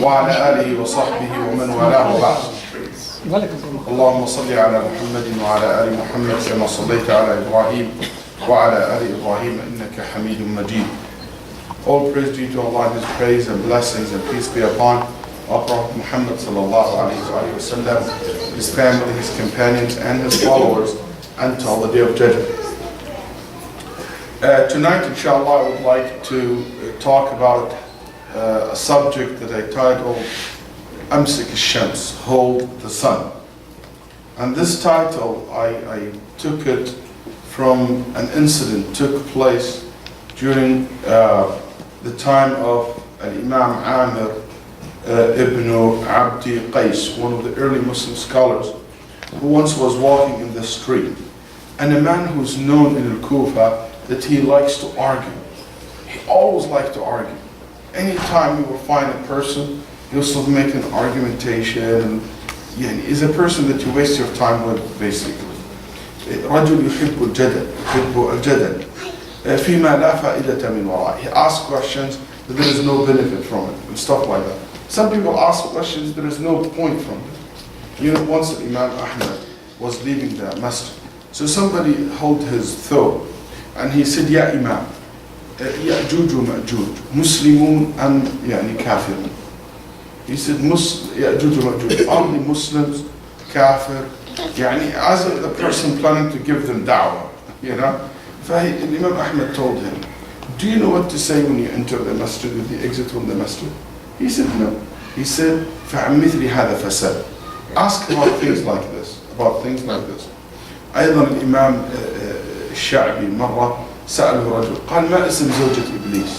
وعلى آله وصحبه ومن والاه وبعد. اللهم صل على محمد وعلى آل محمد كما صليت على إبراهيم وعلى آل إبراهيم إنك حميد مجيد. All praise due to Allah, His praise and blessings and peace be upon our Prophet Muhammad sallallahu alayhi wa sallam, his family, his companions and his followers until the day of judgment. Tonight, inshallah, I would like to talk about a subject that I titled Amsik al-Shams, Hold the Sun. And this title, I took it from an incident took place during the time of Imam Amir ibn Abdi Qais, one of the early Muslim scholars, who once was walking in the street. And a man who's known in Al-Kufa that he likes to argue. He always liked to argue. Anytime you will find a person, he'll sort of make an argumentation. He's a person that you waste your time with, basically. رجل يحب الجدل يحب الجدل فيما لا فائدة من وراء. He asks questions that there is no benefit from it and stuff like that. Some people ask questions there is no point from it. You know, once Imam Ahmad was leaving the masjid, so somebody held his throat and he said, Ya Imam, يأجوج ومأجوج مسلمون أم يعني كافرون. He said, يأجوج ومأجوج, are the Muslims kafir? يعني as the person planning to give them da'wah, you know. Imam Ahmad told him, do you know what to say when you enter the masjid, with the exit from the masjid? He said, no. He said, فَعَمْ مِثْلِ هَذَا فَسَدْ. Ask about things like this, أيضا الإمام الشعبي مرة سأله رجل قال ما اسم زوجة إبليس?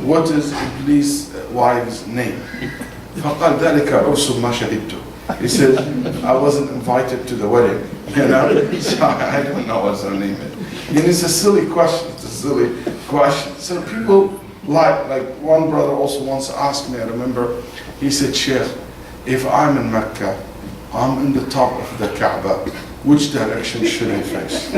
What is Iblis' wife's name? فقال ذلك عرس ما شهدته. He said, I wasn't invited to the wedding, you know, so I don't know what her name is. And it's a silly question, So people like one brother also once asked me, I remember, he said, Sheikh, if I'm in Mecca, I'm in the top of the Kaaba, which direction should I face?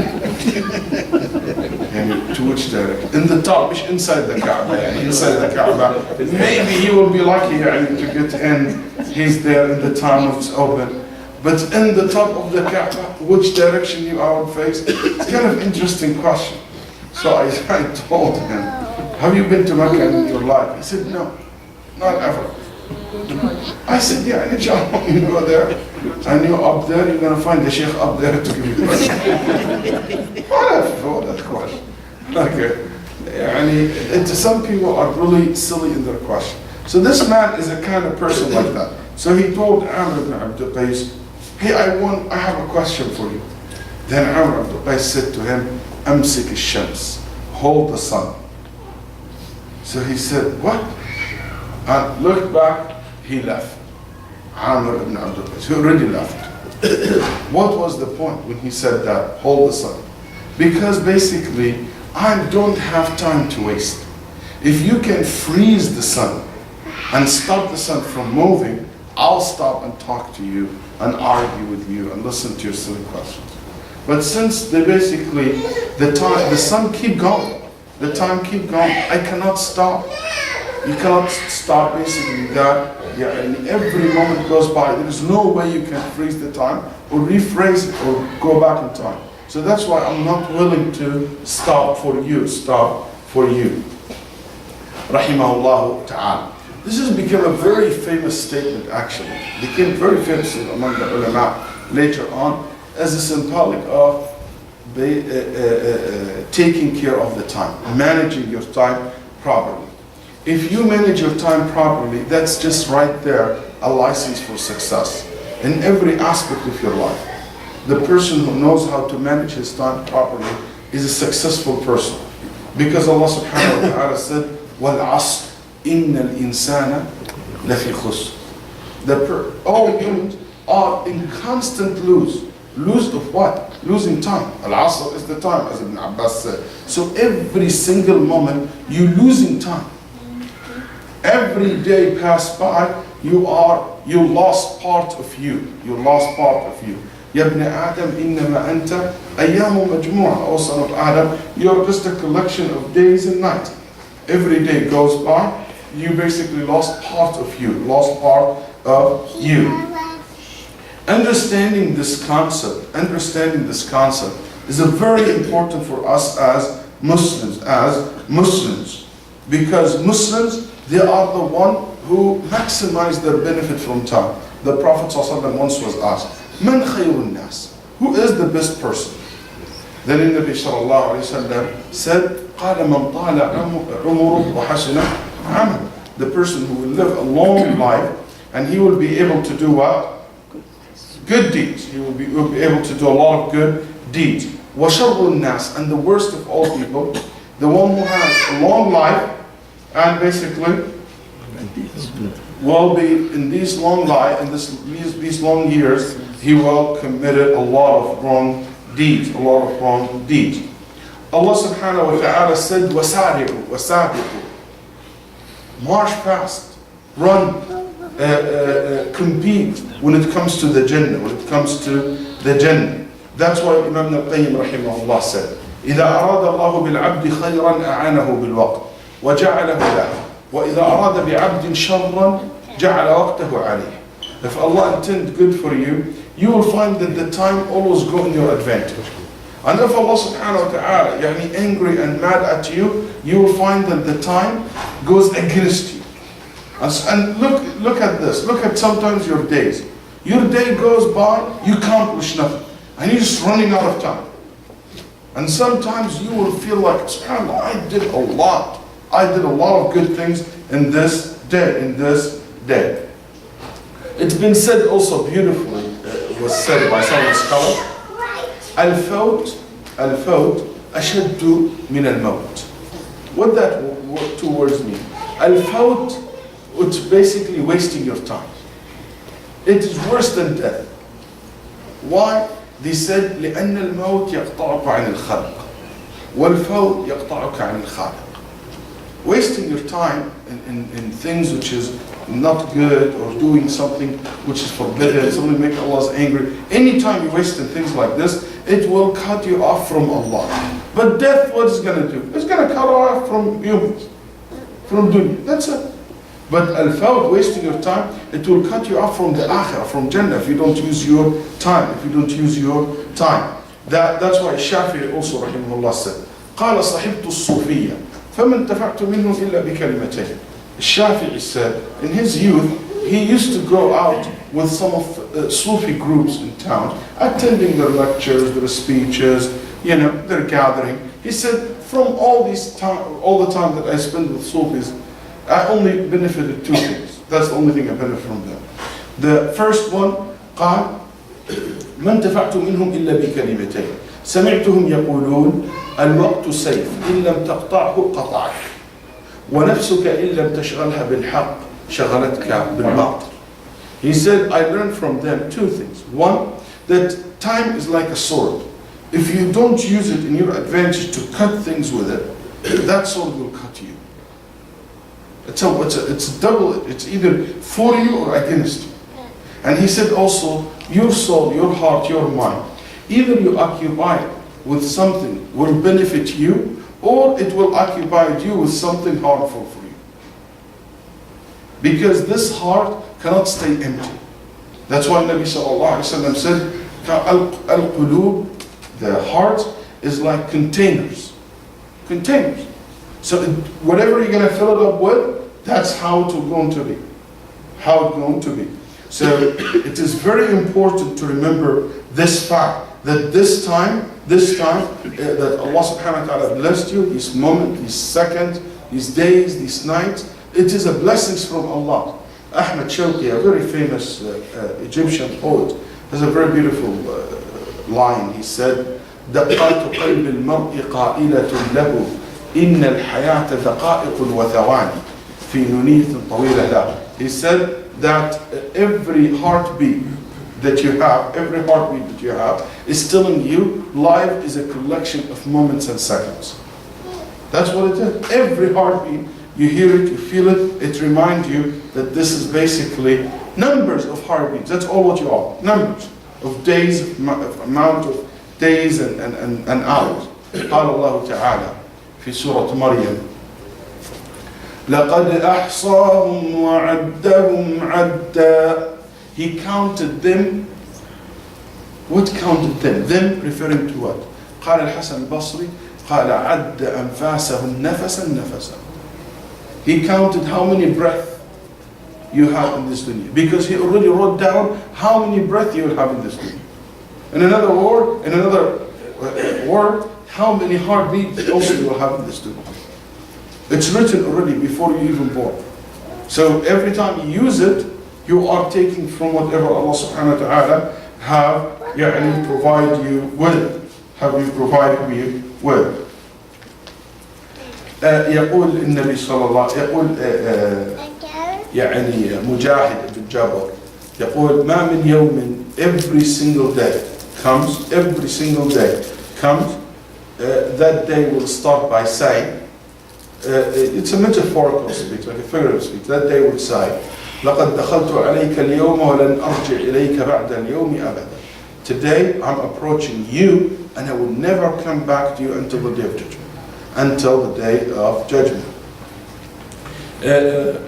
And to which direction? In the top, inside the Kaaba, inside the Kaaba. Maybe he will be lucky to get in. He's there in the time it's open. But in the top of the Kaaba, which direction I would face? It's kind of interesting question. So I told him, have you been to Mecca in your life? He said, no, not ever. I said, yeah, inshallah, when you go there, and you're up there, you're going to find the Sheikh up there to give you a question. What that question? Okay. Some people are really silly in their question. So this man is a kind of person like that. So he told Amr ibn Abd Qais, hey, I have a question for you. Then Amr ibn Abd Qais said to him, Amsik al-Shams, hold the sun. So he said, what? And looked back, he left. Amr ibn Abd Qais, he already left. What was the point when he said that, hold the sun? Because basically, I don't have time to waste. If you can freeze the sun and stop the sun from moving, I'll stop and talk to you and argue with you and listen to your silly questions. But since the sun keep going, the time keep going, I cannot stop. You cannot stop basically that. And every moment goes by. There is no way you can freeze the time or rephrase it or go back in time. So that's why I'm not willing to stop for you. Rahimahullah ta'ala. This has become a very famous statement actually. It became very famous among the ulama later on as a symbolic of taking care of the time, managing your time properly. If you manage your time properly, that's just right there a license for success in every aspect of your life. The person who knows how to manage his time properly is a successful person. Because Allah subhanahu wa ta'ala said, وَالْعَصْرِ إِنَّ الْإِنسَانَ لَفِي خُسْرٍ. All humans are in constant lose. Lose of what? Losing time. Al-Asr is the time, as Ibn Abbas said. So every single moment, you're losing time. Every day passed by, you lost part of you. You lost part of you. Ya ibn Adam, innama anta ayyamu majmu'a. O son of Adam, you're just a collection of days and nights. Every day goes by, you basically lost part of you, lost part of you. Understanding this concept is very important for us as Muslims, because Muslims, they are the one who maximize their benefit from time. The Prophet ﷺ once was asked, Man khayrun nas? Who is the best person? Then the Nabi ﷺ said, قال من طال عمره وحسن عمله. The person who will live a long life and he will be able to do what? Good deeds. He will be able to do a lot of good deeds. وَشَرُّ النَّاسِ, and the worst of all people, the one who has a long life and basically will be in these long life, in these long years, he will committed a lot of wrong deeds, Allah subhanahu wa ta'ala said, وَسَارِعُوا, march fast, run, compete when it comes to the Jannah, That's why Imam al-Qayyim rahimahullah said, إِذَا أَرَادَ اللَّهُ بِالْعَبْدِ خَيْرًا أَعَانَهُ بِالْوَقْتِ وَجَعَلَهُ لَهُ وَإِذَا أَرَادَ بِعَبْدٍ شَرًّا جَعَلَ وَقْتَهُ عَلَيْهِ. If Allah intends good for you, you will find that the time always goes in your advantage. And if Allah subhanahu wa ta'ala angry and mad at you, you will find that the time goes against you. And look at this. Look at sometimes your days. Your day goes by, you accomplish nothing. And you're just running out of time. And sometimes you will feel like, subhanAllah, I did a lot of good things in this day, It's been said also beautifully, was said by some scholars, Al-Fawt ashaddu min al-Mawt. What that two words mean? Al-Fawt, it's basically wasting your time. It is worse than death. Why? They said, لأن الموت يقطعك عن الخلق والفوت يقطعك عن الخالق. Wasting your time in things which is not good, or doing something which is forbidden, something make Allah angry. Anytime you waste in things like this, it will cut you off from Allah. But death, what is going to do? It's going to cut off from humans, from dunya. That's it. But al-fawt, wasting your time, it will cut you off from the akhirah, from Jannah, if you don't use your time. That's why Shafi'i also rahimahullah said, قال صحبت الصوفية فما انتفعت منهم إلا بكلمتين. Shafi'i said, in his youth, he used to go out with some of Sufi groups in town, attending their lectures, their speeches, their gathering. He said, from all the time that I spent with Sufis, I only benefited two things. That's the only thing I benefited from them. The first one, قال ما انتفعت منهم إلا بكلمتين سمعتهم يقولون الوقت سيف إن لم تقطعه قطعك ونفسك إن لم تشغلها بالحق شغلتك بالباطل. He said, I learned from them two things. One, that time is like a sword. If you don't use it in your advantage to cut things with it, that sword will cut you. It's double. It's either for you or against you. And he said also, your soul, your heart, your mind, either you occupy it with something will benefit you, or it will occupy you with something harmful for you. Because this heart cannot stay empty. That's why Nabi sallallahu alaihi wasallam said, al-qulub, the heart is like containers. So whatever you're going to fill it up with, that's how it's going to be. So it is very important to remember this fact, that this time that Allah subhanahu wa ta'ala blessed you, this moment, these seconds, these days, these nights, it is a blessing from Allah. Ahmad Shawqi, a very famous Egyptian poet, has a very beautiful line. He said, دقات قلب المرء قائلة له إن الحياة دقائق وثواني في نونية طويلة له. He said that every heartbeat that you have is telling you life is a collection of moments and seconds. That's what it is. Every heartbeat, you hear it, you feel it, it reminds you that this is basically numbers of heartbeats. That's all what you are. Numbers of days, amount of days and hours. قال الله تعالى في سورة مريم لَقَدْ أَحْصَاهُمْ وَعَدَّهُمْ عَدًّا. He counted them. What counted them? Them referring to what? قال الحسن البصري قال عد أنفاسهم نفسا نفسا. He counted how many breaths you have in this dunya, because he already wrote down how many breaths you will have in this dunya. In another word, how many heartbeats also you will have in this dunya. It's written already before you even born. So every time you use it, you are taking from whatever Allah subhanahu wa ta'ala have provide you with. Have you provided me with? يقول النبي صلى الله يقول يعني مجاهد بن جبر يقول ما من يوم, every single day comes, that day will start by saying, it's a metaphorical speech, like a figurative speech. That day will say, لقد دخلت عليك اليوم ولن أرجع إليك بعد اليوم أبدا. Today I'm approaching you and I will never come back to you until the day of judgment. Until the day of judgment.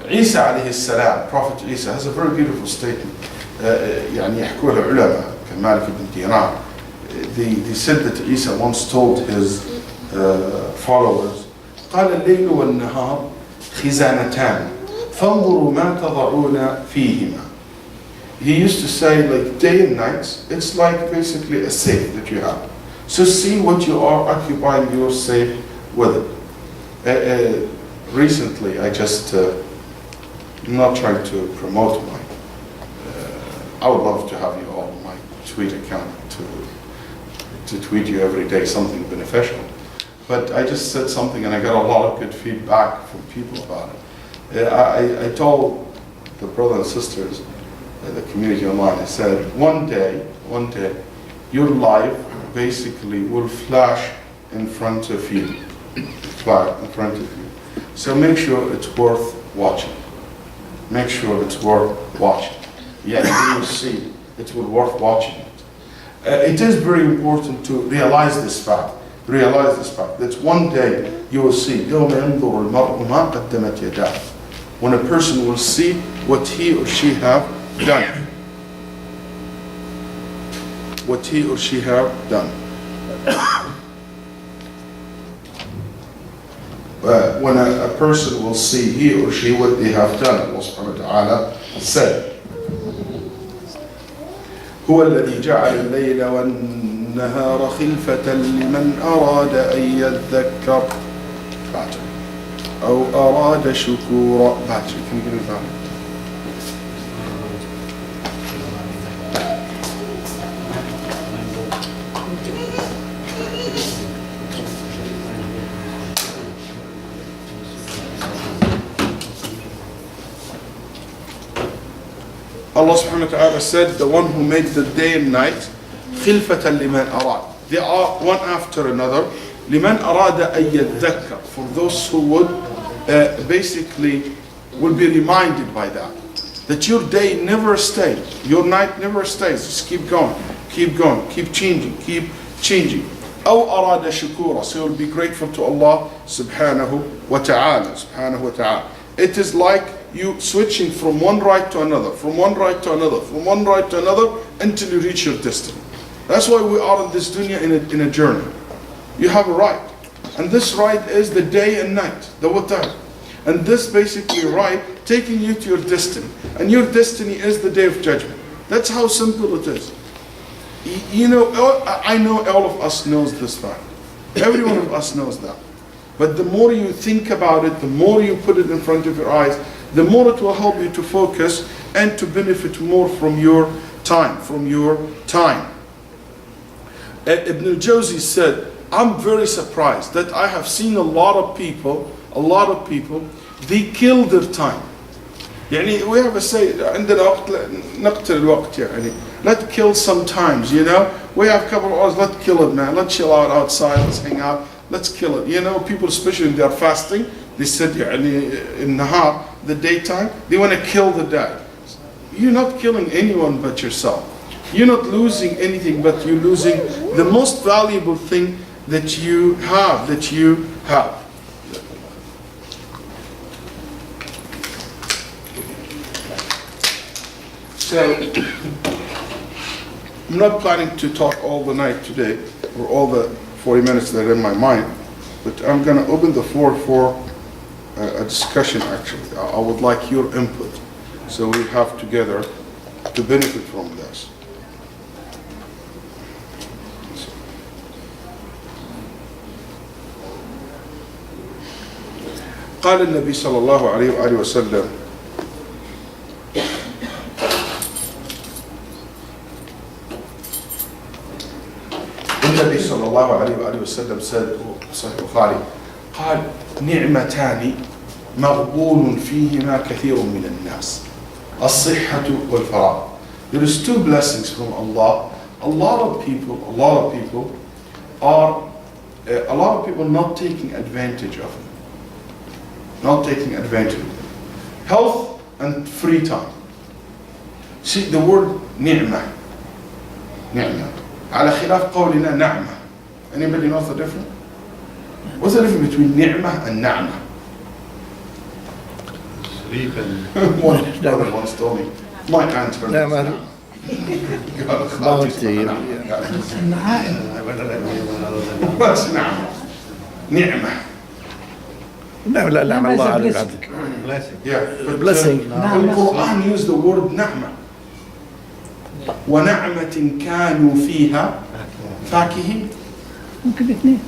Isa alayhi salam, Prophet Isa, has a very beautiful statement. يعني يحكوها العلماء كمالك بن دينار. They said that Isa once told his followers, قال الليل والنهار خزانتان فانظروا ما تضعون فيهما. He used to say, like day and night, it's like basically a safe that you have. So see what you are occupying your safe with it. Recently, I just, I'm not trying to promote my, I would love to have you all on my tweet account to tweet you every day something beneficial. But I just said something and I got a lot of good feedback from people about it. I told the brothers and sisters, the community online, I said, one day, your life basically will flash in front of you. So make sure it's worth watching. Make sure it's worth watching. Yes, you will see it will worth watching it. It is very important to realize this fact. That one day you will see يوم ينظر المرء ما قدمت يداه. When a person will see what he or she have done. What he or she have done. When a person will see he or she what they have done, Allah subhanahu wa ta'ala said, هو الذي جعل الليل والنهار خلفة لمن أراد أن يذكر أو أراد شكورا. Can you give me that? Allah subhanahu wa ta'ala said, the one who made the day and night, خِلْفَةً لِمَنْ أَرَادَ. They are one after another. لِمَنْ أَرَادَ أَن يَذَّكَّرَ. For those who would basically will be reminded by that. That your day never stays. Your night never stays. Just keep going, keep changing. أَوْ أَرَادَ شُكُورًا. So you'll be grateful to Allah subhanahu wa ta'ala. It is like you switching from one right to another, until you reach your destiny. That's why we are in this dunya in a journey. You have a right. And this right is the day and night, the watar. And this basically right taking you to your destiny. And your destiny is the day of judgment. That's how simple it is. You know, I know all of us knows this fact. Every one of us knows that. But the more you think about it, the more you put it in front of your eyes, the more it will help you to focus and to benefit more from your time. Ibn al-Jawzi said, I'm very surprised that I have seen a lot of people, they kill their time. يعني we have a say, عندنا وقت نقتل الوقت يعني. Let's kill sometimes, you know. We have a couple of hours, let's kill it, man. Let's chill out outside, let's hang out, let's kill it. You know, people, especially when they're fasting, they said يعني in Nahar, the daytime, they want to kill the day. You're not killing anyone but yourself. You're not losing anything, but you're losing the most valuable thing that you have. So, I'm not planning to talk all the night today, or all the 40 minutes that are in my mind, but I'm going to open the floor for a discussion actually. I would like your input, so we have together to benefit from this. قال النبي صلى الله عليه وآله وسلم النبي صلى الله عليه وآله وسلم said, صحيح البخاري, قال نعمتان مغبون فيهما كثير من الناس الصحة والفراغ. There is two blessings from Allah. A lot of people are not taking advantage of them. Not taking advantage of them. Health and free time. See the word ni'mah. Ni'mah. على خلاف قولنا نعمة. Anybody knows the difference? What's the difference between ni'mah and na'mah? Sleep and One brother once told me, my answer is نعمة. bounty. What's na'mah? Ni'mah. لا لا نعم الله عليك. blessing. Yeah, but Blessing. the Quran used the word نعمة. ونعمة كانوا فيها فاكهين. ممكن اثنين.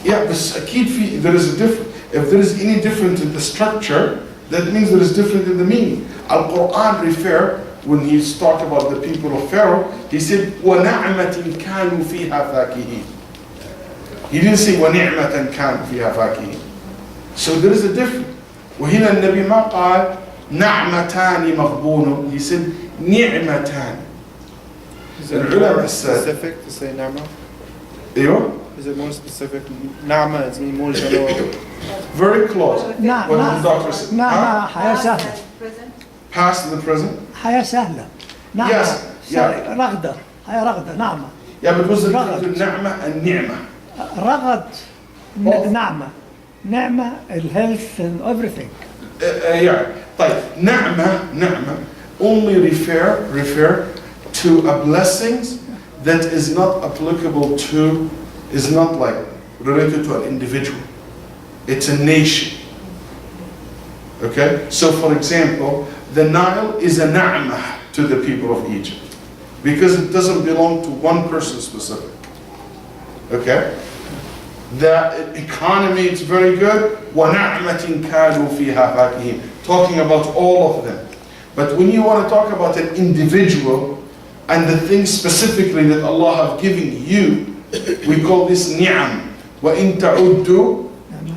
Yeah, بس أكيد في there is a difference. If there is any difference in the structure, that means there is difference in the meaning. Al-Quran refer, when he's talking about the people of Pharaoh, he said وَنَعْمَةٍ كَانُوا فِيهَا فَاكِهِينَ. He didn't say وَنِعْمَةً كَانُوا فِيهَا فَاكِهِينَ. So there is a difference. وهنا النبي ما قال نعمتان مغبون. He said نعمتان. Is it العلماء more said, specific to say Nama? أيوه, Is it more specific? Nama is more general. very close. نعم What the نعم doctor said. نعم حياة سهلة. Past in the present. حياة سهلة. نعم. Yes, yeah. رغدة. حياة رغدة نعمة. Yeah, but what's the difference between نعمة and نعمة? رغد Oh. نعمة. نعمة الهيلث and everything. Yeah. طيب نعمة only refer to a blessings that is not applicable to, is not like related to an individual. It's a nation. Okay? So for example, the Nile is a na'mah to the people of Egypt because it doesn't belong to one person specific. Okay? The economy is very good. وَنَعْمَةٍ كَانُوا فِيهَا فَاكِهِينَ. Talking about all of them. But when you want to talk about an individual and the things specifically that Allah have given you, we call this ni'am. وَإِن تَعُدُّوا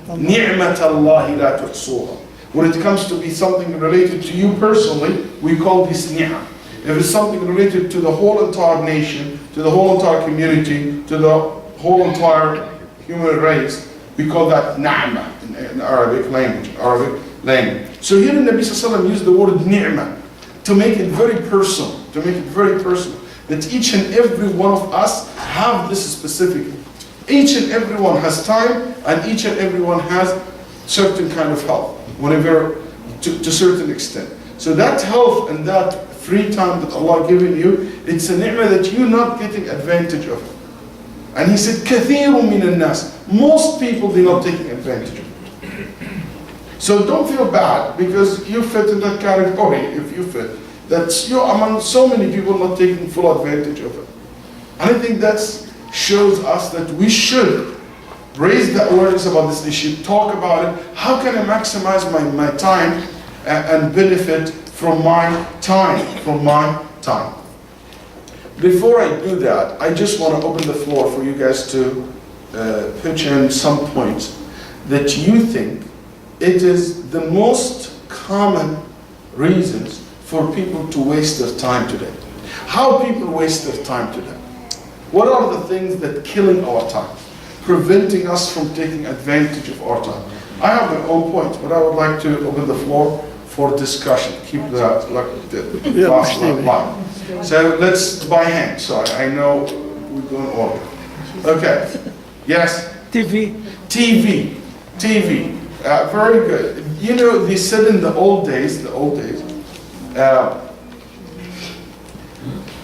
نِعْمَةَ اللَّهِ لَا تُحْصُوهَا. When it comes to be something related to you personally, we call this ni'am. If it's something related to the whole entire nation, to the whole entire community, to the whole entire human race, we call that na'mah in Arabic language. So here in Nabi Sallallahu Alaihi Wasallam used the word ni'mah to make it very personal, that each and every one of us have this specific. Each and every one has time, and each and every one has certain kind of health, whenever to certain extent. So that health and that free time that Allah given you, it's a ni'mah that you're not getting advantage of. And he said, كَثِيرٌ مِّنَ النَّاسِ. Most people, they're not taking advantage of it. So don't feel bad because you fit in that category, if you fit. That's you're among so many people not taking full advantage of it. And I think that shows us that we should raise the awareness about this issue, talk about it. How can I maximize my time and benefit from my time, Before I do that, I just want to open the floor for you guys to pitch in some points that you think it is the most common reasons for people to waste their time today. How people waste their time today. What are the things that killing our time, preventing us from taking advantage of our time? I have my own points, but I would like to open the floor for discussion. Keep that last line. So let's by hand. So I know we're going order. Okay. Yes. TV. Very good. You know, they said in the old days,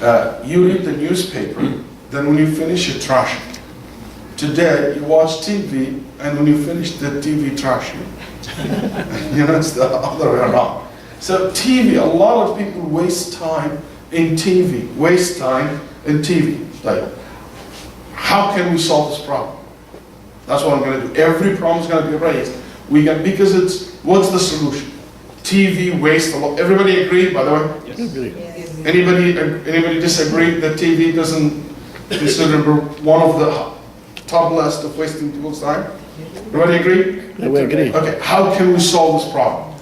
You read the newspaper, then when you finish, you trash it. Today, you watch TV, and when you finish the TV, trash it. You know, it's the other way around. So TV, a lot of people waste time in TV, Like, how can we solve this problem? That's what I'm going to do. Every problem is going to be raised. Because what's the solution? TV waste a lot. Everybody agree, by the way? Yes. Anybody disagree that TV doesn't consider one of the top list of wasting people's time? Everybody agree? Yeah, we agree. Okay, how can we solve this problem?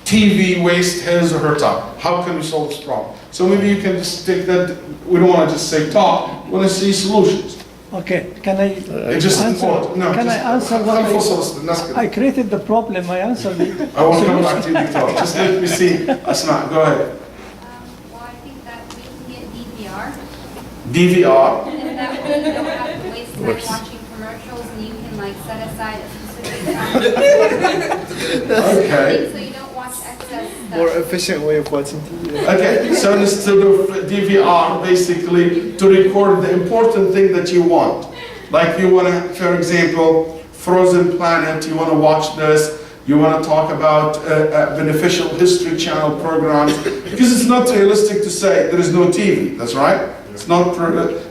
TV waste his or her time. How can we solve this problem? So maybe you can just take that, we don't want to just say talk, we want to see solutions. Okay, can I It's just answer? important. No, Can I just- answer what خلص I created the problem? I answered it. I will come back to you, Victor. Just let me see. Asma, go ahead. Well, I think that making it DVR, DVR. and that way you don't have to waste time watching commercials, and you can like set aside a specific time. Okay. So you don't watch excess More stuff. efficient way of watching TV. Okay, so instead of DVR, basically to record the important thing that you want. Like you want to, for example, Frozen Planet, you want to watch this, you want to talk about beneficial History Channel programs, because it's not realistic to say there is no TV, that's right? It's not,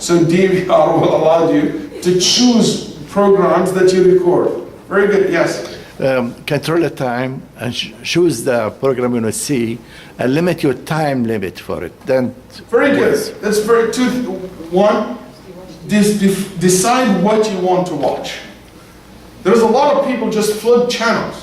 so DVR will allow you to choose programs that you record. Very good, yes. Control the time and choose the program you want to see and limit your time limit for it. Then Very good. That's very one. Decide what you want to watch. There's a lot of people just flip channels.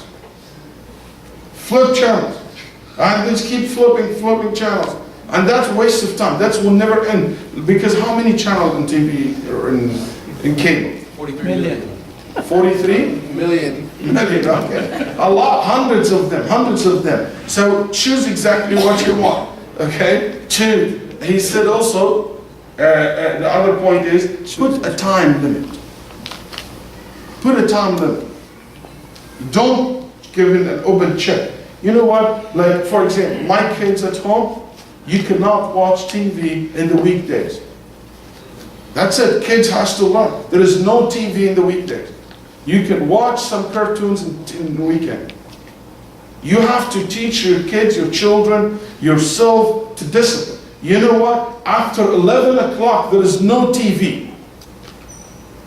And they just keep flipping channels. And that's a waste of time. That will never end. Because how many channels on TV or in cable? 43 Million. 43? million. Million, okay. A lot, hundreds of them. So choose exactly what you want, okay? He said also, the other point is, put a time limit. Don't give it an open check. You know what, like for example, my kids at home, you cannot watch TV in the weekdays. That's it, kids has to learn. There is no TV in the weekdays. You can watch some cartoons in the weekend. You have to teach your kids, your children, yourself to discipline. You know what? After 11 o'clock, there is no TV.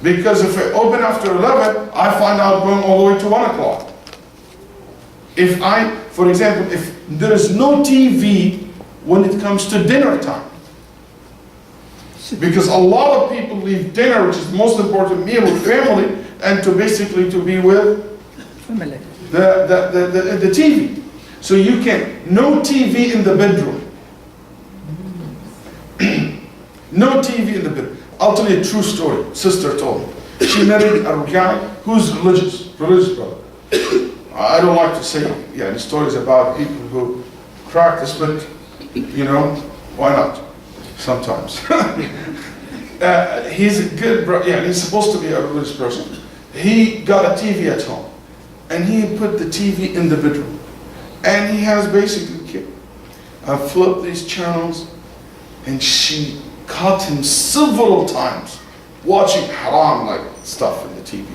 Because if I open after 11, I find out going all the way to 1 o'clock. For example, if there is no TV when it comes to dinner time. Because a lot of people leave dinner, which is the most important meal with family, and to basically to be with Family. the TV. So you no TV in the bedroom. No TV in the bedroom. I'll tell you a true story. Sister told me. She married a guy who's religious brother. I don't like to say the stories about people who practice, but you know, why not? Sometimes. He's a good brother. Yeah, he's supposed to be a religious person. He got a TV at home, and he put the TV in the bedroom, and he has basically flipped these channels, and she caught him several times watching haram like stuff in the TV.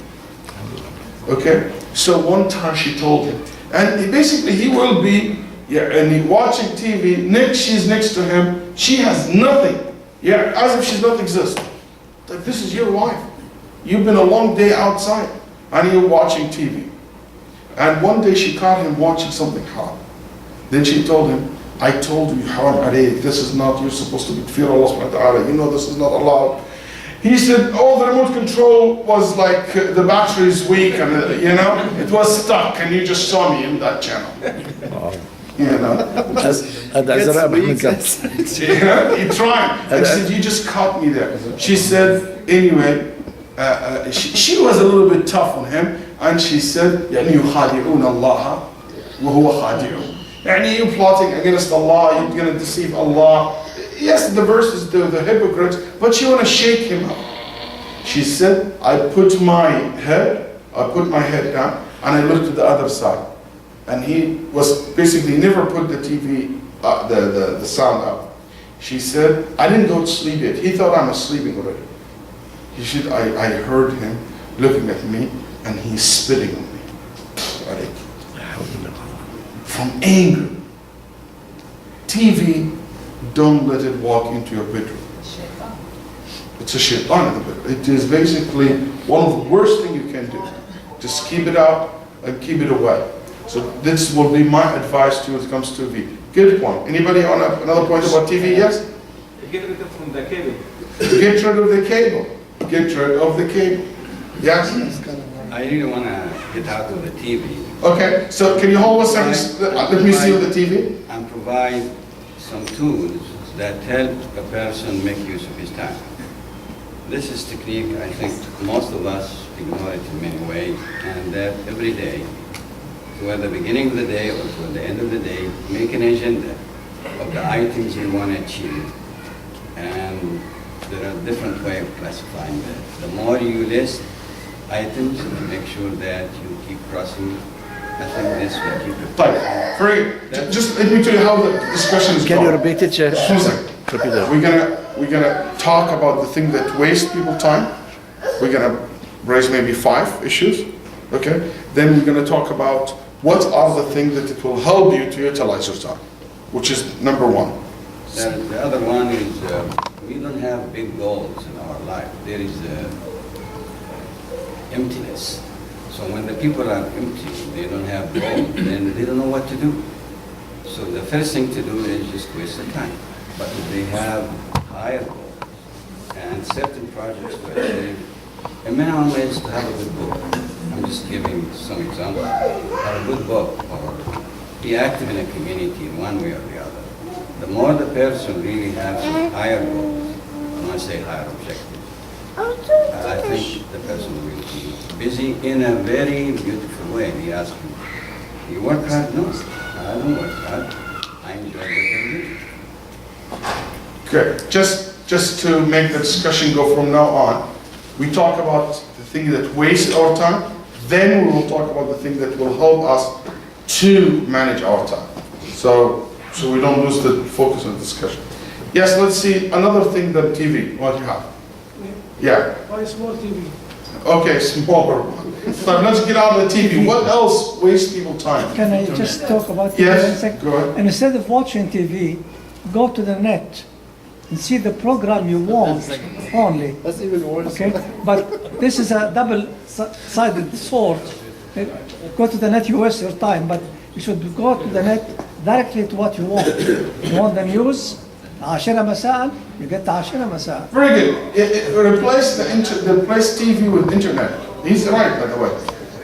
Okay, so one time she told him, and he will be and he watching TV. She's next to him. She has nothing. Yeah, as if she's not exist. Like, this is your wife. You've been a long day outside, and you're watching TV. And one day she caught him watching something haram. Then she told him, I told you, haram alayk, this is not, you're supposed to be fear Allah subhanahu wa ta'ala, you know this is not allowed. He said, oh, the remote control was like, the battery is weak, and you know, it was stuck, and you just saw me in that channel. You know. Yeah, he tried. And she said, you just caught me there. She said, anyway, she was a little bit tough on him, and she said, يعني يخادعون الله وهو خادعون. يعني you're plotting against Allah, you're going to deceive Allah. Yes, the verse is the hypocrites, but you want to shake him up. She said, I put my head down, and I looked to the other side. And he was basically never put the TV, the sound up. She said, I didn't go to sleep yet. He thought I was sleeping already. He said, I heard him looking at me and he's spitting on me. From anger. TV, don't let it walk into your bedroom. It's a shaitan in the bedroom. It is basically one of the worst things you can do. Just keep it out and keep it away. So this will be my advice to you when it comes to TV. Good point. Anybody on another point about TV? Yes? Get rid of the cable. Get rid of the cable. Get rid of the cable. Yes? I really want to get out of the TV Okay, so can you hold a second? Let me see the TV. and provide some tools that help a person make use of his time. This is technique I think most of us ignore it in many ways, and that every day, toward the beginning of the day or toward the end of the day, make an agenda of the items you want to achieve. And there are different ways of classifying that. The more you list items, make sure that you keep crossing. I think this will keep it. Right, very good. Just let me tell you how the discussion is Can going. you repeat it, Sheikh? Just 1 second. Repeat it. We're gonna talk about the thing that waste people time. We're gonna raise maybe 5 issues, okay? Then we're gonna talk about what are the things that it will help you to utilize your time, which is number 1. The other one is we don't have big goals in our life. There is emptiness. So when the people are empty, they don't have goals, then they don't know what to do. So the first thing to do is just waste the time. But if they have higher goals and certain projects to achieve, a minimum is to have a good book. I'm just giving some examples. Have a good book or be active in a community in one way or the other. The more the person really has higher goals, when I say higher objectives, I think the person will be busy in a very beautiful way. He asks me, you work hard? No, I don't work hard. I enjoy what I do. Good. Just to make the discussion go from now on, we talk about the thing that wastes our time, then we will talk about the thing that will help us to manage our time. So we don't lose the focus of the discussion. Yes, let's see another thing than TV. What do you have? Yeah. Why small TV? Okay, smaller one. So let's get out of the TV. What else wastes people time? Can I just talk about TV Yes, for a second? go ahead. And instead of watching TV, go to the net and see the program you want only. That's even worse. Okay, but this is a double-sided sword. Go to the net, you waste your time, but you should go to the net directly to what you want. You want the news, 10 مساء, you get 10 مساء. Very good. Replace TV with internet. He's right, by the way.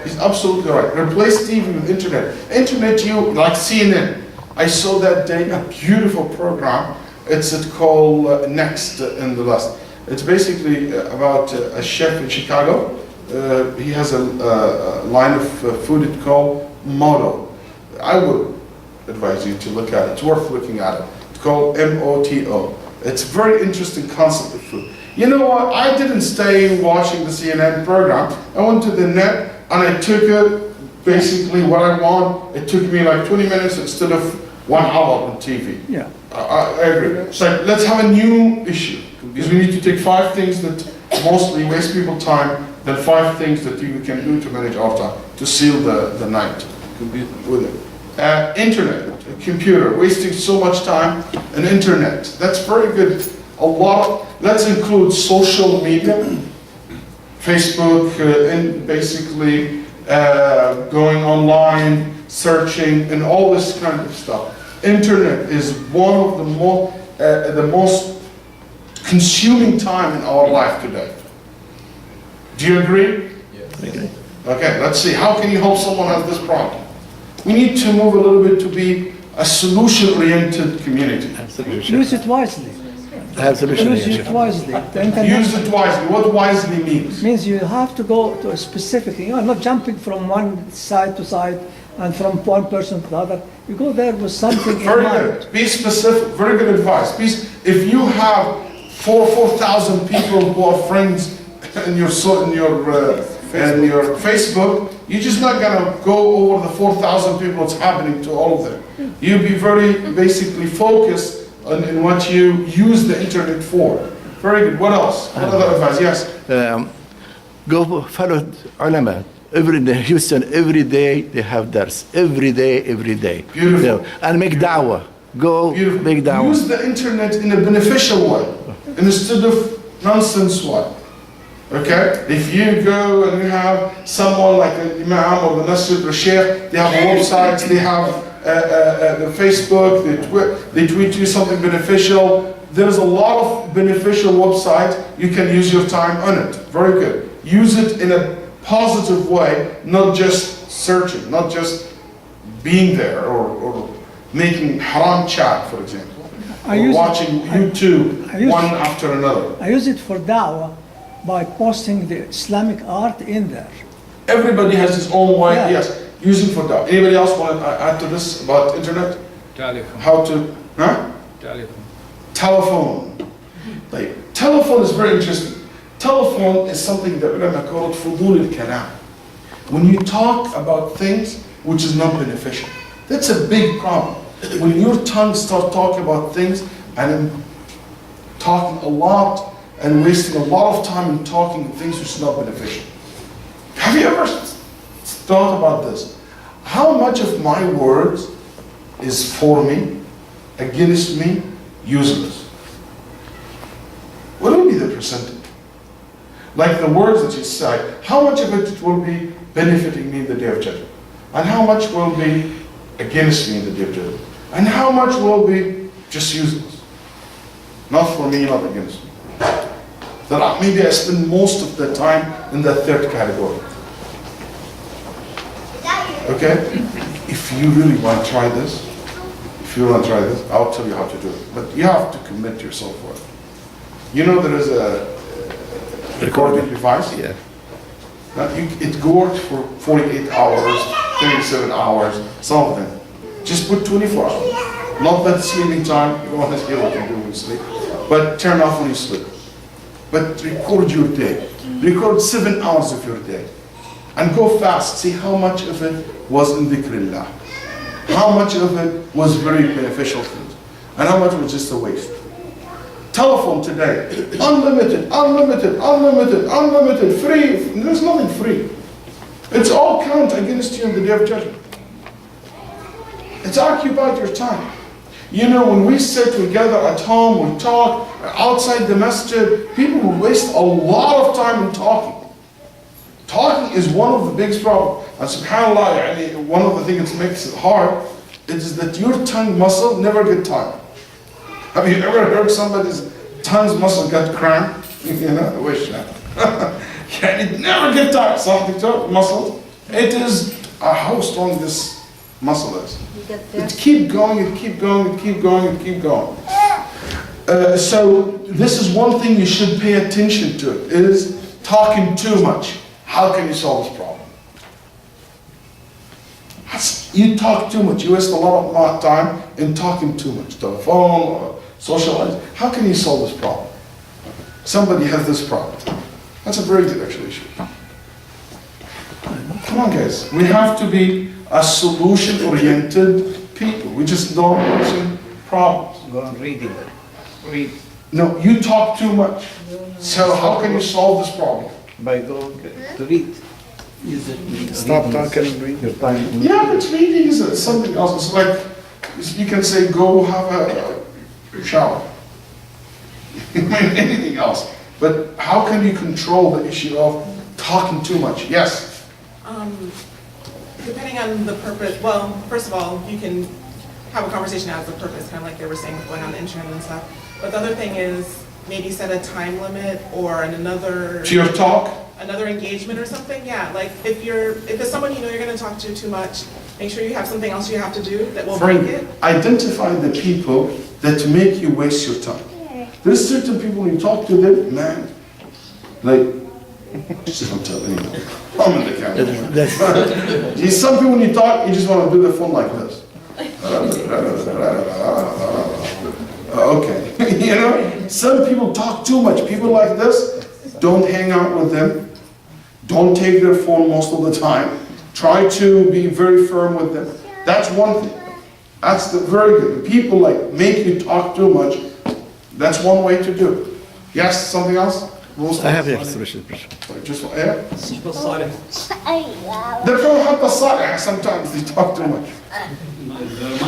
He's absolutely right. Replace TV with internet. Internet, you like CNN. I saw that day a beautiful program. It's called Next in the Last. It's basically about a chef in Chicago. He has a line of food it's called Motto. I would advise you to look at it. It's worth looking at it. It's called MOTO. It's a very interesting concept of food. You know what? I didn't stay watching the CNN program. I went to the net and I took it basically what I want. It took me like 20 minutes instead of 1 hour on TV. Yeah. I agree. So let's have a new issue, because we need to take 5 things that mostly waste people time, then 5 things that you can do to manage our time, to seal the night with it. Internet, computer, wasting so much time on internet. That's very good. Let's include social media, Facebook, and basically going online, searching, and all this kind of stuff. Internet is one of the most consuming time in our life today. Do you agree? Yes. Okay, let's see. How can you help someone who has this problem? We need to move a little bit to be a solution-oriented community. Use it wisely. Use it wisely. The internet Use it wisely. What wisely means? means you have to go to a specific thing. You're not jumping from one side to side and from one person to the other. You go there with something in Very mind. good. Be specific. Very good advice. If you have 4,000 people who are friends in your Facebook, you're just not gonna go over the 4,000 people. What's happening to all of them? You'll be very basically focused in what you use the internet for. Very good. What else? What other advice? Yes. Go follow ulama. Every day, Houston, every day they have dars. Every day, every day. Beautiful. And make da'wah. Go Beautiful. make da'wah. Use the internet in a beneficial way instead of nonsense way. Okay? If you go and you have someone like an imam or the masjid or sheikh, they have websites, they have the Facebook, they tweet you something beneficial. There's a lot of beneficial websites. You can use your time on it. Very good. Use it in a positive way, not just searching, not just being there or making haram chat, for example, or watching YouTube one after another. I use it for da'wah by posting the Islamic art in there. Everybody has his own way, Yeah. yes, using for da'wah. Anybody else want to add to this about internet? Telephone. How to, huh? Telephone. Telephone. Like, telephone is very interesting. Telephone is something that ulama call it fudul al-kalam. When you talk about things which is not beneficial, that's a big problem. When your tongue starts talking about things and talking a lot and wasting a lot of time in talking things which is not beneficial. Have you ever thought about this? How much of my words is for me, against me, useless? What will be the percentage? Like the words that you say, how much of it will be benefiting me in the day of judgment? And how much will be against me in the day of judgment? And how much will be just useless? Not for me, not against me. That maybe I spend most of the time in the third category. Okay? If you really want to try this, I'll tell you how to do it. But you have to commit yourself for it. You know there is a recording device? Yeah. It works for 48 hours, 37 hours, some of them. Just put 24 hours. Not that sleeping time, you don't want to hear what you do when you sleep, but turn off when you sleep. But record your day. Record 7 hours of your day. And go fast, see how much of it was in dhikrillah. How much of it was very beneficial for you. And how much was just a waste. Telephone today, unlimited, free. There's nothing free. It's all count against you in the day of judgment. It's occupied your time. You know, when we sit together at home, we talk, outside the masjid, people will waste a lot of time in talking. Talking is one of the biggest problems. And subhanAllah, one of the things that makes it hard is that your tongue muscle never get tired. Have you ever heard somebody's tongue's muscle got cramped? You know, I wish that. It never get tired. Something to muscle. It is how strong this muscle is. It keep going, it keep going, it keep going, it keep going. So this is one thing you should pay attention to. Is talking too much. How can you solve this problem? You talk too much. You waste a lot of time in talking too much. Telephone or socialize. How can you solve this problem? Somebody has this problem. That's a very good actually issue. Come on guys. We have to be a solution-oriented people. We just don't mention problems. Go on reading. Read. No, you talk too much. So how can you solve this problem? By going to read. Stop talking and read. Your time. Yeah, but reading is something else. It's like, you can say, go have a shower. Anything else. But how can you control the issue of talking too much? Yes? Depending on the purpose, well, first of all, you can have a conversation as a purpose, kind of like they were saying, going on the internet and stuff. But the other thing is maybe set a time limit or another... To your talk? Another engagement or something, yeah. Like if it's someone you know you're going to talk to too much, make sure you have something else you have to do that will break it. Identify the people that make you waste your time. There's certain people when you talk to them, man, like, just don't tell anyone. I'm in the camera. Some people when you talk, you just want to do the phone like this. Okay, you know, some people talk too much. People like this, don't hang out with them. Don't take their phone most of the time. Try to be very firm with them. That's one thing. That's the very good. People like make you talk too much. That's one way to do it. Yes, something else? I have the expression. Just yeah. They're حتى الصالح sometimes they talk too much.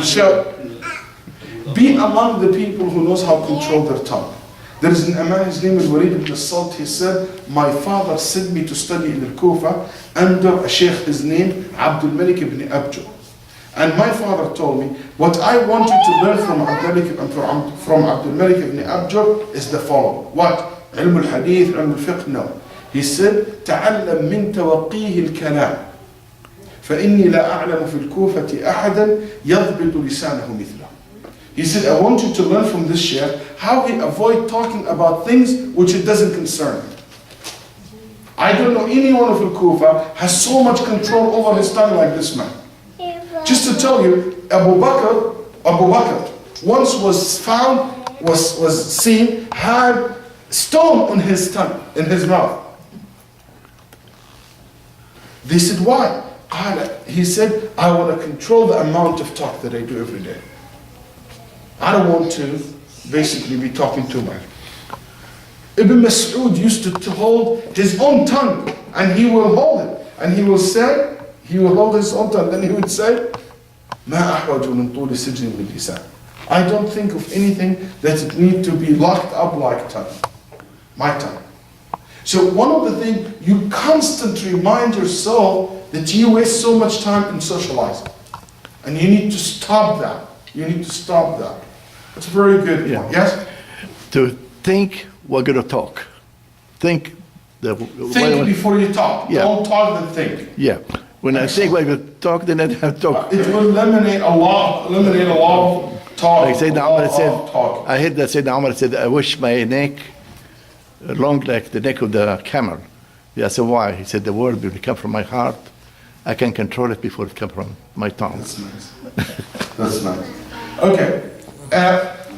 So be among the people who knows how to control their tongue. There is an Imam, his name is Waleed ibn Salt. He said, my father sent me to study in Al-Kufa under a sheikh, his name Abdul Malik ibn Abjo. And my father told me, what I want you to learn from Abdul Malik ibn Abjo is the following. What? علم الحديث, علم الفقه? No. He said, تعلم من توقيه الكلام فإني لا أعلم في الكوفة أحدا يضبط لسانه مثله. He said, I want you to learn from this sheikh how he avoid talking about things which it doesn't concern him. I don't know anyone of Al-Kufa has so much control over his tongue like this man. Just to tell you, Abu Bakr once was found, was seen, had stone on his tongue, in his mouth. They said, why? He said, I want to control the amount of talk that I do every day. I don't want to basically be talking too much. Ibn Mas'ud used to hold his own tongue, and he will hold it. And he will say, he will hold his own tongue, then he would say, ما أحوج من طول سجن باللسان. I don't think of anything that it need to be locked up like tongue. My tongue. So one of the things, you constantly remind yourself that you waste so much time in socializing. And you need to stop that. You need to stop that. It's a very good point. Yes? To think we're going to talk. Think. Think before you talk. Yeah. Don't talk, then think. Yeah. When I think we're going to talk, then I have to talk. It will eliminate a lot of talk. Like Sayyidina Umar said, talk. I heard that Sayyidina Umar said, I wish my neck long like the neck of the camel. I said, why? He said, the word will come from my heart. I can control it before it comes from my tongue. That's nice. That's nice. Okay.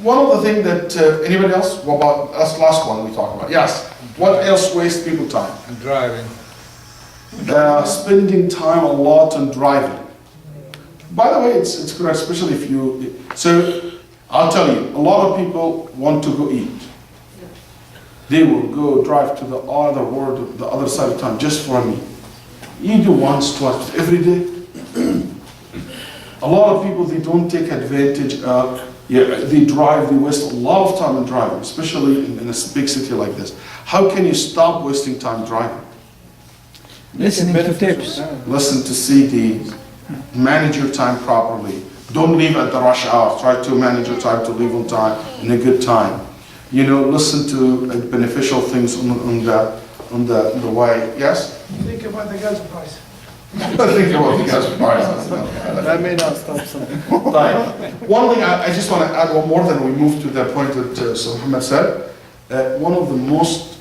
One of the things that, anybody else? What about us? Last one we talked about. Yes. What else wastes people time? Driving. Spending time a lot on driving. By the way, it's correct, especially if you. So I'll tell you, a lot of people want to go eat. They will go drive to the other world, the other side of town, just for a meal. You do once, twice, every day. A lot of people, they don't take advantage of. They drive. They waste a lot of time in driving, especially in a big city like this. How can you stop wasting time driving? Listening to tapes. Listen to CDs. Manage your time properly. Don't leave at the rush hour. Try to manage your time to leave on time, in a good time. You know, listen to beneficial things on the way. Yes? Think about the gas price. Think about the gas prices. That may not stop something. Right. One thing I just want to add one more, then we move to the point that Sir Muhammad said. One of the most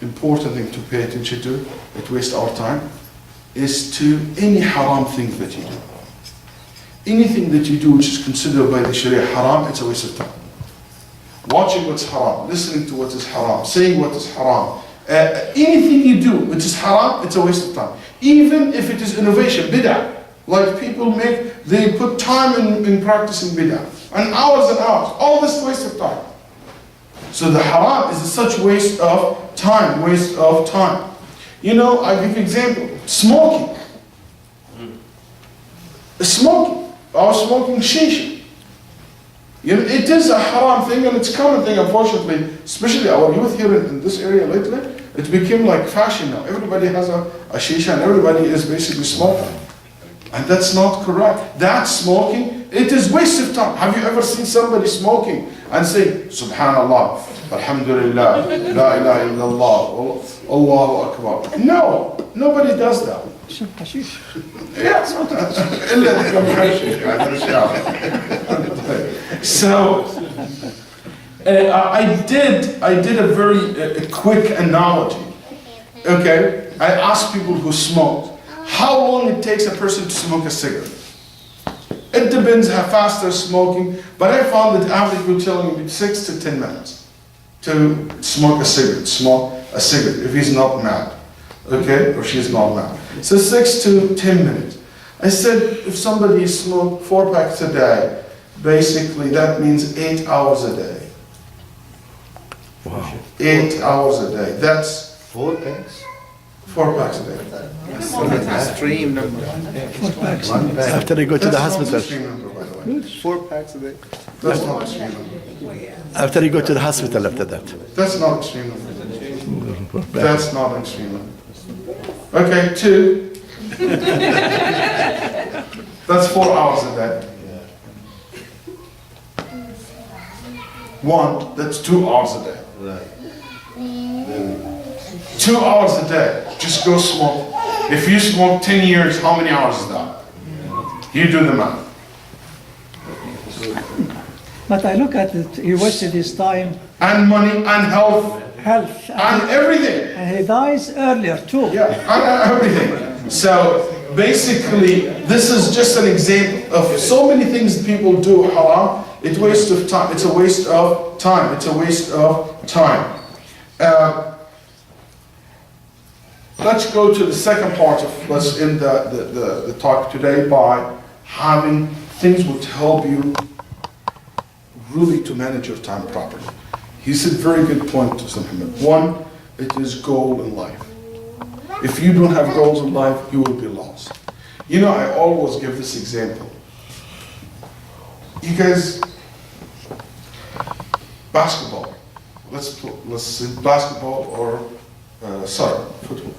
important things to pay attention to, that waste our time, is to any haram thing that you do. Anything that you do which is considered by the Sharia haram, it's a waste of time. Watching what's haram, listening to what is haram, saying what is haram. Anything you do which is haram, it's a waste of time. Even if it is innovation, bid'ah. Like people they put time in practicing bid'ah. And hours, all this waste of time. So the haram is such waste of time, You know, I give you an example. Smoking. Smoking shisha. You know, it is a haram thing and it's a common thing, unfortunately, especially our youth here in this area lately. It became like fashion now. Everybody has a shisha and everybody is basically smoking. And that's not correct. That smoking, it is waste of time. Have you ever seen somebody smoking and say, Subhanallah, Alhamdulillah, La ilaha illallah, Allahu Akbar? No, nobody does that. Hashish. Yeah. So I did a very quick analogy. Okay, I asked people who smoked how long it takes a person to smoke a cigarette. It depends how fast they're smoking, but I found that average will tell me 6 to 10 minutes to smoke a cigarette if he's not mad, okay, or she's not mad. So 6 to 10 minutes. I said, if somebody smoked 4 packs a day, basically that means 8 hours a day. Wow. 8 hours a day. That's 4 packs? 4 packs a day. Extreme number. After they go to the That's not hospital. extreme number, by the way. 4 packs a day. That's not extreme number. After they go to the hospital after that. That's not extreme number. 4 packs. That's not extreme number. Okay, 2. That's 4 hours a day. 1, that's 2 hours a day. 2 hours a day, just go smoke. If you smoke 10 years, how many hours is that? You do the math. But I look at it, he wasted his time, And money, and health, health, and everything. and he dies earlier too. Yeah, and everything. So basically, this is just an example of so many things people do haram. It's waste of time. It's a waste of time. It's a waste of time. Let's go to the second part of let's end the talk today by having things which help you really to manage your time properly. He said very good point to Muhammad. 1, it is goal in life. If you don't have goals in life, you will be lost. You know, I always give this example. You guys, basketball. Let's say basketball or soccer, football.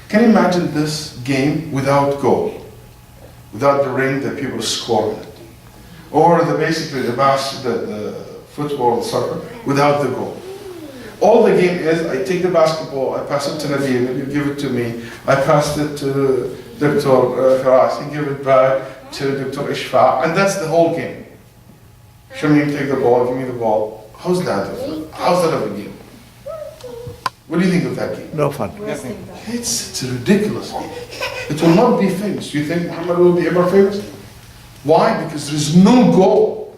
Can you imagine this game without goal? Without the ring that people are scoring it? Or basically the football and soccer without the goal? All the game is, I take the basketball, I pass it to Nabil, you give it to me, I pass it to Dr. Faras, he give it back to Dr. Ishfa, and that's the whole game. Shamim, take the ball, give me the ball. How's that different? How's that of a game? What do you think of that game? No fun. It's a ridiculous game. It will not be famous. Do you think Muhammad will be ever famous? Why? Because there's no goal,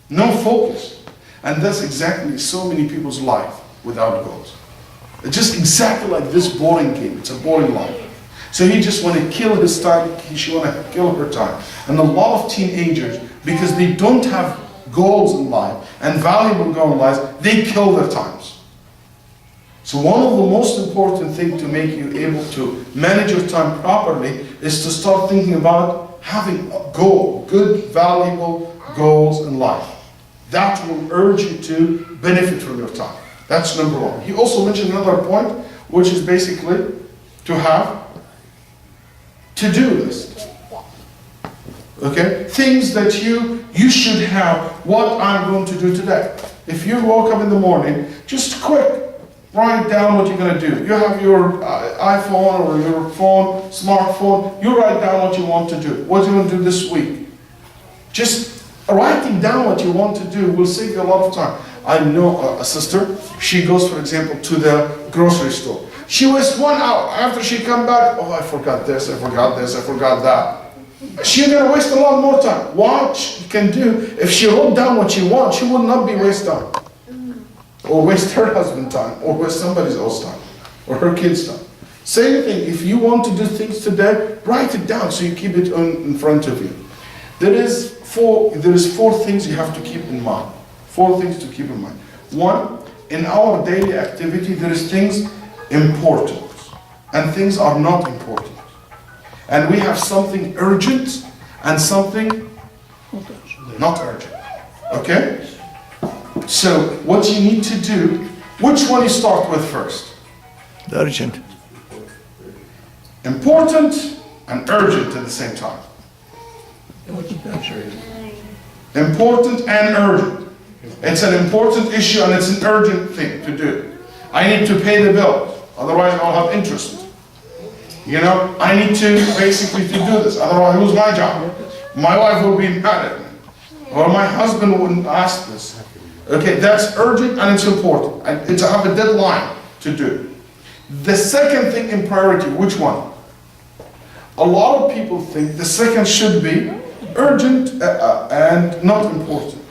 no focus. And that's exactly so many people's life without goals. It's just exactly like this boring game. It's a boring life. So he just want to kill his time, she want to kill her time. And a lot of teenagers, because they don't have goals in life and valuable goals in life, they kill their times. So one of the most important things to make you able to manage your time properly is to start thinking about having a goal, good, valuable goals in life. That will urge you to benefit from your time. That's number 1. He also mentioned another point, which is basically to have to-do list. Okay? Things that you should have, what I'm going to do today. If you woke up in the morning, just quick, write down what you're going to do. You have your iPhone or your phone, smartphone, you write down what you want to do, what you're going to do this week. Just writing down what you want to do will save you a lot of time. I know a sister, she goes, for example, to the grocery store. She wastes 1 hour. After she come back, oh, I forgot this, I forgot this, I forgot that. She's going to waste a lot more time. What she can do, if she wrote down what she wants, she will not be waste time. Or waste her husband's time, or waste somebody else's time, or her kid's time. Same thing, if you want to do things today, write it down so you keep it in front of you. There is 4 things you have to keep in mind. 4 things to keep in mind. 1, in our daily activity, there is things important, and things are not important. And we have something urgent and something not urgent. Okay? So what you need to do, which one you start with first? The urgent. Important and urgent at the same time. Important and urgent. It's an important issue and it's an urgent thing to do. I need to pay the bill, otherwise I'll have interest. You know, I need to basically to do this, otherwise I lose my job. My wife will be mad at me. Or my husband wouldn't ask this. Okay, that's urgent and it's important. And it's have a deadline to do. The second thing in priority, which one? A lot of people think the second should be urgent and not important.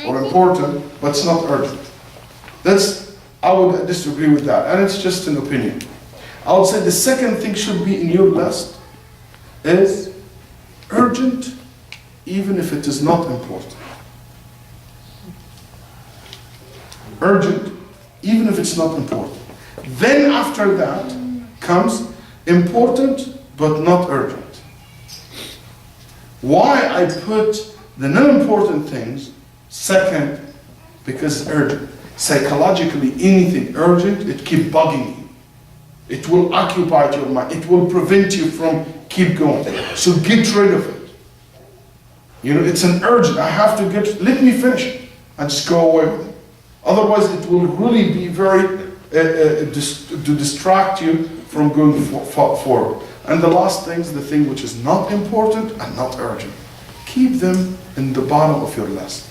Or important, but it's not urgent. I would disagree with that, and it's just an opinion. I would say the second thing should be in your list is urgent even if it is not important. Urgent even if it's not important. Then after that comes important but not urgent. Why I put the non-important things second? Because it's urgent. Psychologically, anything urgent, it keeps bugging you. It will occupy your mind. It will prevent you from keep going. So get rid of it. You know, it's an urgent. I have to let me finish and just go away with it. Otherwise, it will really be very, to distract you from going forward. And the last thing is the thing which is not important and not urgent. Keep them in the bottom of your list.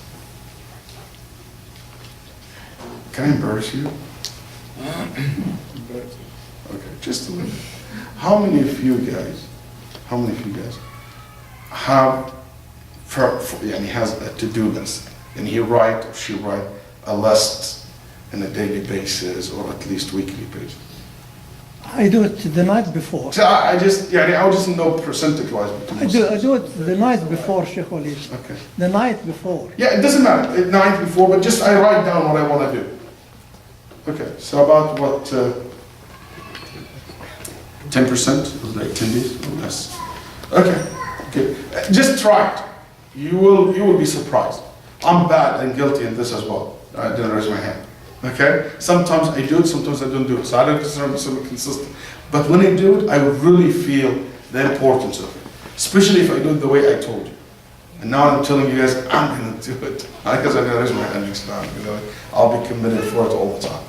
Can I embarrass you? Okay, just a little. How many of you guys have, and he has a to-do list, and he write or she write a list on a daily basis or at least weekly basis? I do it the night before. So I just know percentage-wise. I do it the night before, Sheikh Waleed. Okay. The night before. Yeah, it doesn't matter. The night before, but just I write down what I want to do. Okay, so about what, 10%, like 10 days or less? Okay, good. Just try it. You will be surprised. I'm bad and guilty in this as well. I didn't raise my hand. Okay? Sometimes I do it, sometimes I don't do it. So I don't consider myself consistent. But when I do it, I really feel the importance of it. Especially if I do it the way I told you. And now I'm telling you guys, I'm going to do it. Because I'm going to raise my hand next time. You know, I'll be committed for it all the time.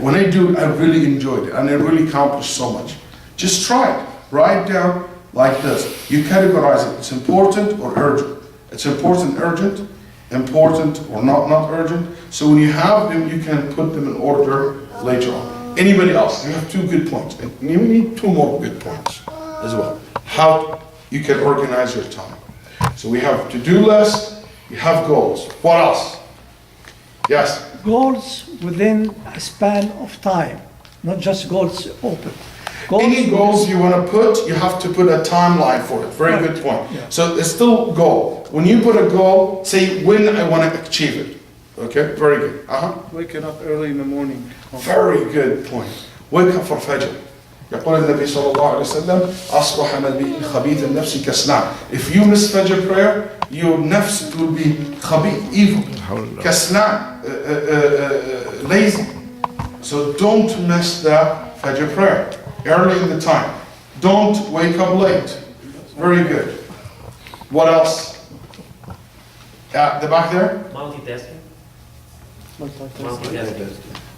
When I do it, I really enjoyed it. And I really accomplished so much. Just try it. Write down like this. You categorize it. It's important or urgent. It's important, urgent. Important or not urgent. So when you have them, you can put them in order later on. Anybody else? You have 2 good points. And you need 2 more good points as well. How you can organize your time. So we have to-do list, we have goals. What else? Yes? Goals within a span of time, not just goals open. Any goals you want to put, you have to put a timeline for it. Very good point. Yeah. So it's still goal. When you put a goal, say when I want to achieve it. Okay, very good. Waking up early in the morning. Very good point. Wake up for Fajr. يقول النبي صلى الله عليه وسلم أصبح نبي خبيث النفس كسلان. If you miss Fajr prayer, your nafs will be khabith, evil. Kaslan, lazy. So don't miss the Fajr prayer. Early in the time. Don't wake up late. Very good. What else? At the back there? Multitasking.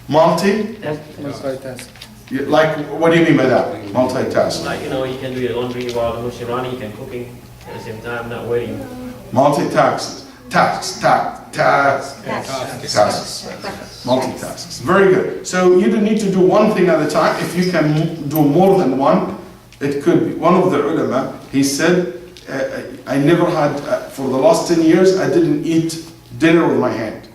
Multitask. Like, what do you mean by that? Multitask. Like, you can do your laundry while the machine running, you can cooking at the same time, not waiting. Multitasks. Tasks. Multitasks. Very good. So you don't need to do one thing at a time. If you can do more than one, it could be. One of the ulama, he said, I never had, for the last 10 years, I didn't eat dinner with my hand.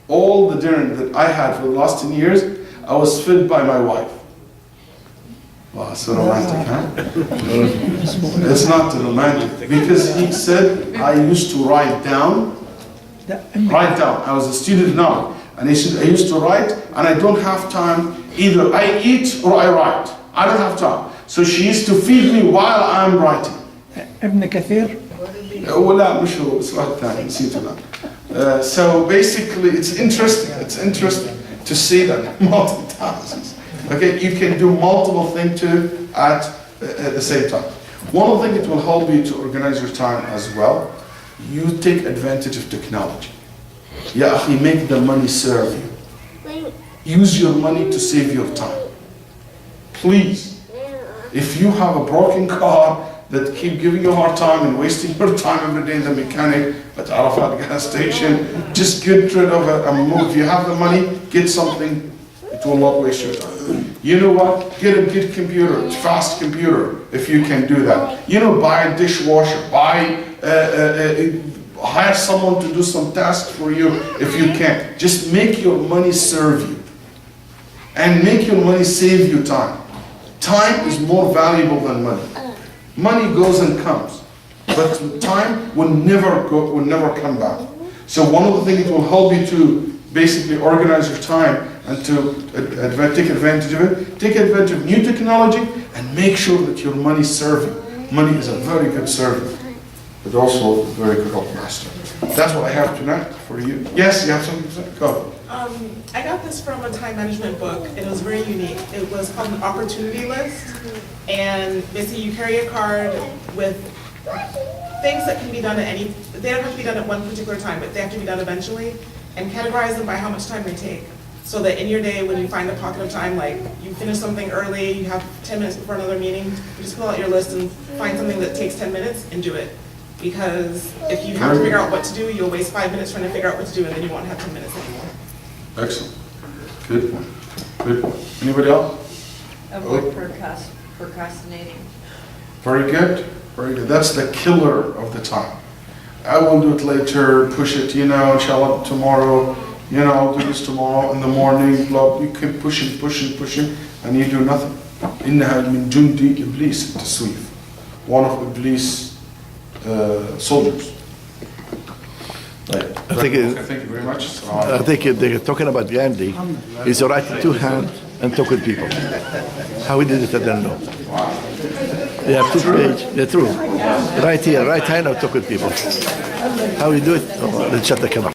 All the dinner that I had for the last 10 years, I was fed by my wife. Wow, so romantic, huh? It's not romantic. Because he said, I used to write down. I was a student now. And he said, I used to write, and I don't have time. Either I eat or I write. I don't have time. So she used to feed me while I'm writing. ابن كثير. ولا مش هو السؤال الثاني نسيته الآن. So basically it's interesting to see that multitasks. Okay, you can do multiple things too at the same time. One thing it will help you to organize your time as well. You take advantage of technology. Ya akhi, make the money serve you. Use your money to save your time. Please. If you have a broken car that keep giving you a hard time and wasting your time every day in the mechanic at Arafat gas station, just get rid of it and move. If you have the money, get something. It will not waste your time. You know what? Get a good computer, a fast computer, if you can do that. Buy a dishwasher, hire someone to do some tasks for you if you can. Just make your money serve you. And make your money save you time. Time is more valuable than money. Money goes and comes. but time will never come back. So one of the things that will help you to basically organize your time and to take advantage of it, take advantage of new technology and make sure that your money is serving. Money is a very good servant, but also a very good master. That's what I have tonight for you. Yes, you have something to say? Go. I got this from a time management book, and it was very unique. It was called an opportunity list, and basically you carry a card with things that can be done at any, they don't have to be done at one particular time, but they have to be done eventually, and categorize them by how much time they take. So that in your day, when you find a pocket of time, like you finish something early, you have 10 minutes before another meeting, you just pull out your list and find something that takes 10 minutes and do it. Because if you have to figure out what to do, you'll waste 5 minutes trying to figure out what to do, and then you won't have 10 minutes anymore. Excellent. Good point. Good point. Anybody else? Avoid procrastinating. Very good. Very good. That's the killer of the time. I will do it later, push it, inshallah, tomorrow, I'll do this tomorrow in the morning, blah, you keep pushing, and you do nothing. إنها من جند إبليس التسويف. One of Iblis soldiers. Thank you very much. I think they're talking about Gandhi. He's right in two hands and talk with people. How he did it, I don't know. They have 2 pages. They're true. Right here, right hand, or talk with people. How you do it? Oh, let's shut the camera.